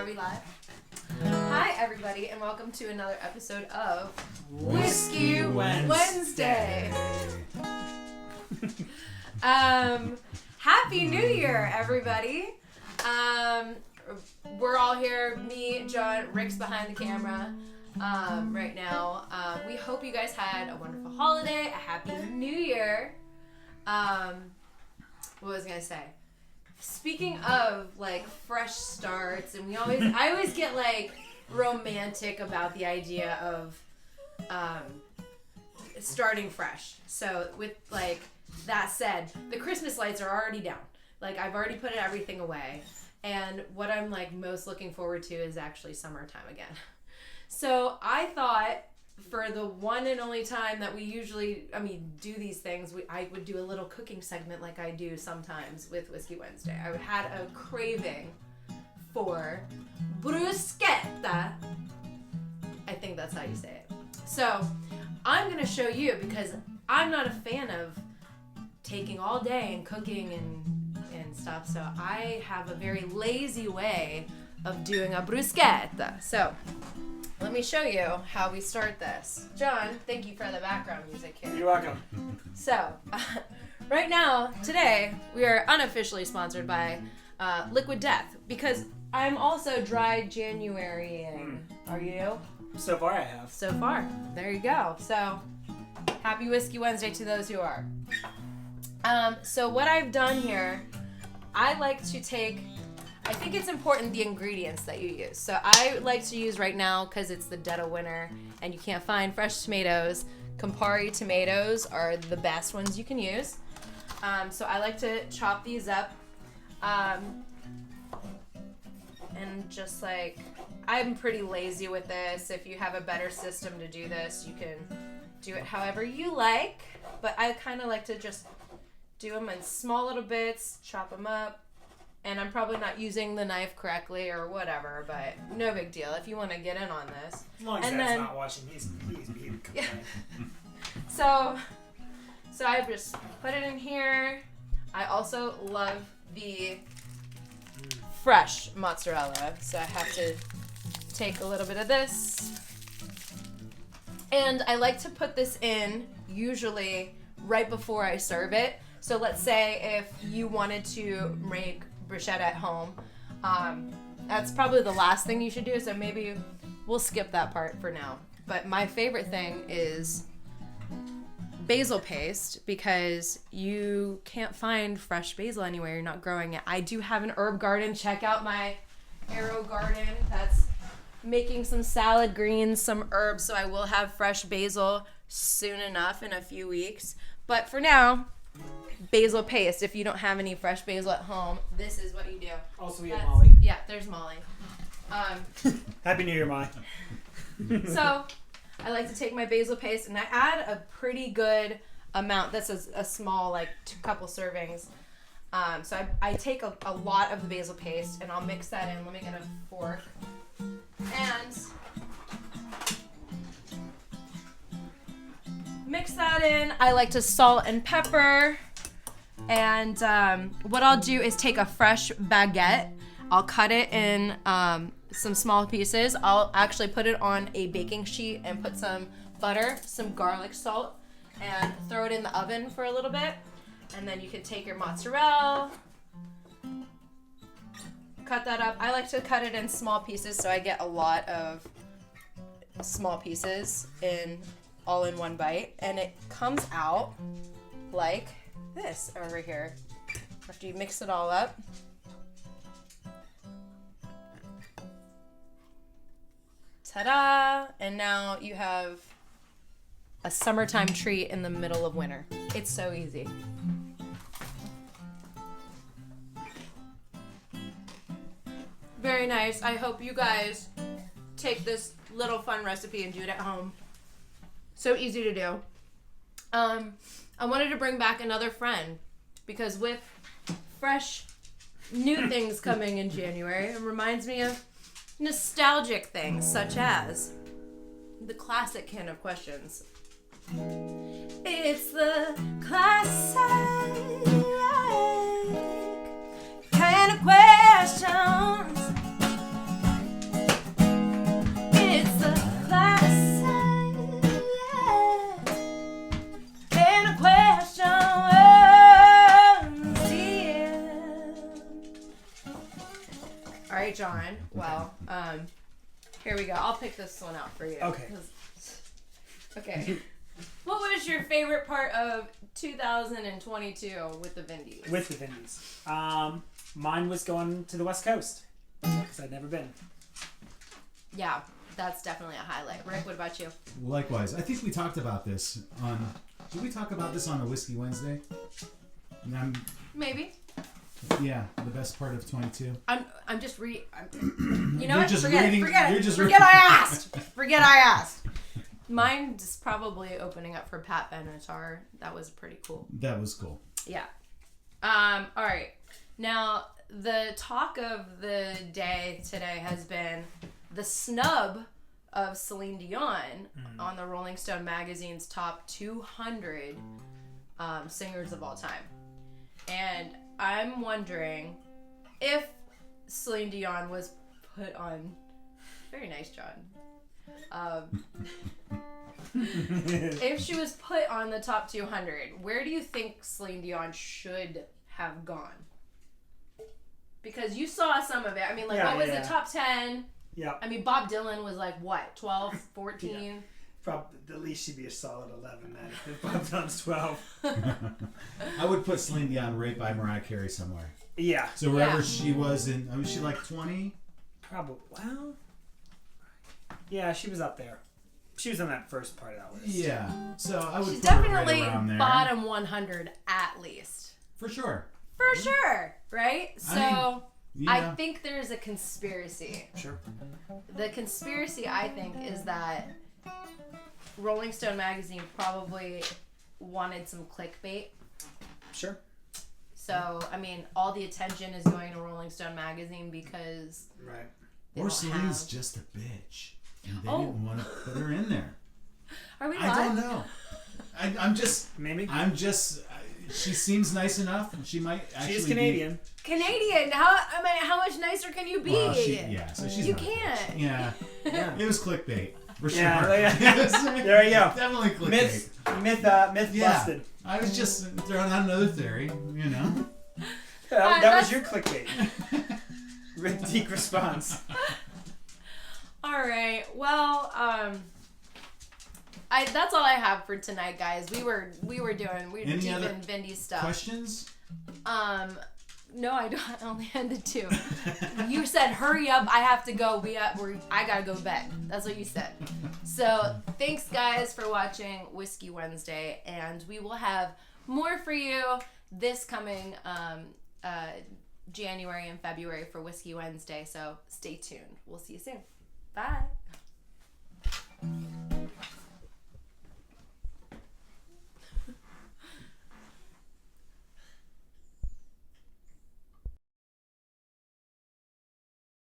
Are we live? Hi, everybody, and welcome to another episode of Whiskey Wednesday. Happy New Year, everybody. We're all here. Me, John, Rick's behind the camera right now. We hope you guys had a wonderful holiday, a happy New Year. What was I gonna say? Speaking of like fresh starts, and I always get like romantic about the idea of starting fresh. So with like that said, the Christmas lights are already down. Like I've already put everything away, and what I'm like most looking forward to is actually summertime again. So I thought, for the one and only time that we usually, do these things, I would do a little cooking segment like I do sometimes with Whiskey Wednesday. I had a craving for bruschetta. I think that's how you say it. So I'm going to show you, because I'm not a fan of taking all day and cooking and stuff. So I have a very lazy way of doing a bruschetta. So let me show you how we start this. John, thank you for the background music here. You're welcome. So, right now, today, we are unofficially sponsored by Liquid Death, because I'm also dry Januarying. Are you? So far I have. So far. There you go. So, happy Whiskey Wednesday to those who are. So what I've done here, I like to take... I think it's important the ingredients that you use. So I like to use right now, because it's the dead of winter and you can't find fresh tomatoes, Campari tomatoes are the best ones you can use. So I like to chop these up. And just like, I'm pretty lazy with this. If you have a better system to do this, you can do it however you like. But I kind of like to just do them in small little bits, chop them up. And I'm probably not using the knife correctly or whatever, but no big deal if you want to get in on this. As long as Dad's not watching, he's yeah. So I just put it in here. I also love the fresh mozzarella, so I have to take a little bit of this. And I like to put this in usually right before I serve it. So let's say if you wanted to make bruschetta at home, that's probably the last thing you should do, so maybe we'll skip that part for now. But my favorite thing is basil paste, because you can't find fresh basil anywhere. You're not growing it. I do have an herb garden. Check out my Arrow garden. That's making some salad greens, some herbs, so I will have fresh basil soon enough in a few weeks. But for now, basil paste. If you don't have any fresh basil at home, this is what you do. Also, we have Molly. Yeah, there's Molly. Happy New Year, Molly. So, I like to take my basil paste and I add a pretty good amount. That's a small, like, couple servings. So I take a lot of the basil paste and I'll mix that in. Let me get a fork. And mix that in. I like to salt and pepper. And what I'll do is take a fresh baguette. I'll cut it in some small pieces. I'll actually put it on a baking sheet and put some butter, some garlic salt, and throw it in the oven for a little bit. And then you can take your mozzarella, cut that up. I like to cut it in small pieces so I get a lot of small pieces all in one bite. And it comes out like this over here after you mix it all up. Ta-da! And now you have a summertime treat in the middle of winter. It's so easy. Very nice. I hope you guys take this little fun recipe and do it at home. So easy to do. I wanted to bring back another friend, because with fresh new things coming in January, it reminds me of nostalgic things such as the classic can of questions. It's the classic can of questions. right, John. Well, here we go. I'll pick this one out for you. Okay. Okay. What was your favorite part of 2022 with the Vindies? With the Vindies. Mine was going to the West Coast because I'd never been. Yeah, that's definitely a highlight. Rick, what about you? Likewise. I think we talked about this on... Did we talk about this on a Whiskey Wednesday? Maybe. Yeah, the best part of 22. I'm just you know You're what? just Forget reading- it. Forget you're it. just Forget I asked. Forget I asked. Mine's probably opening up for Pat Benatar. That was pretty cool. That was cool. Yeah. All right. Now, the talk of the day today has been the snub of Celine Dion on the Rolling Stone magazine's top 200 singers of all time. And I'm wondering if Celine Dion was put on... Very nice, John. If she was put on the top 200, where do you think Celine Dion should have gone? Because you saw some of it. I mean, like, what was the top 10? Yeah. I mean, Bob Dylan was like, what, 12, 14? Yeah. Probably, at least she'd be a solid 11 then. If Bob Dylan's 12. I would put Celine Dion right by Mariah Carey somewhere. Yeah. So wherever she was in... Was she like 20? Probably. Well... Yeah, she was up there. She was on that first part of that list. Yeah. So I would She's put her definitely right around there. bottom 100 at least. For sure. For sure, right? So Yeah. I think there's a conspiracy. Sure. The conspiracy, I think, is that Rolling Stone magazine probably wanted some clickbait. Sure. So, I mean, all the attention is going to Rolling Stone magazine because... Right. they Or don't Celine's have... just a bitch. And they didn't want to put her in there. Are we live? I don't know. I'm just... Maybe. She seems nice enough. She might actually She's Canadian. Canadian. How much nicer can you be? Well, so she's You not a can't. bitch. Yeah. Yeah. It was clickbait. For sure. Yeah. Yes. There you go. Definitely clickbait. Myth Yeah. busted. I was just throwing out another theory, you know. That was your clickbait. Deep response. All right. Well, that's all I have for tonight, guys. We were deep in Vindy's stuff. Questions? No, I don't. I only had the two. You said, "Hurry up! I have to go. I gotta go to bed." That's what you said. So thanks, guys, for watching Whiskey Wednesday, and we will have more for you this coming January and February for Whiskey Wednesday. So stay tuned. We'll see you soon. Bye.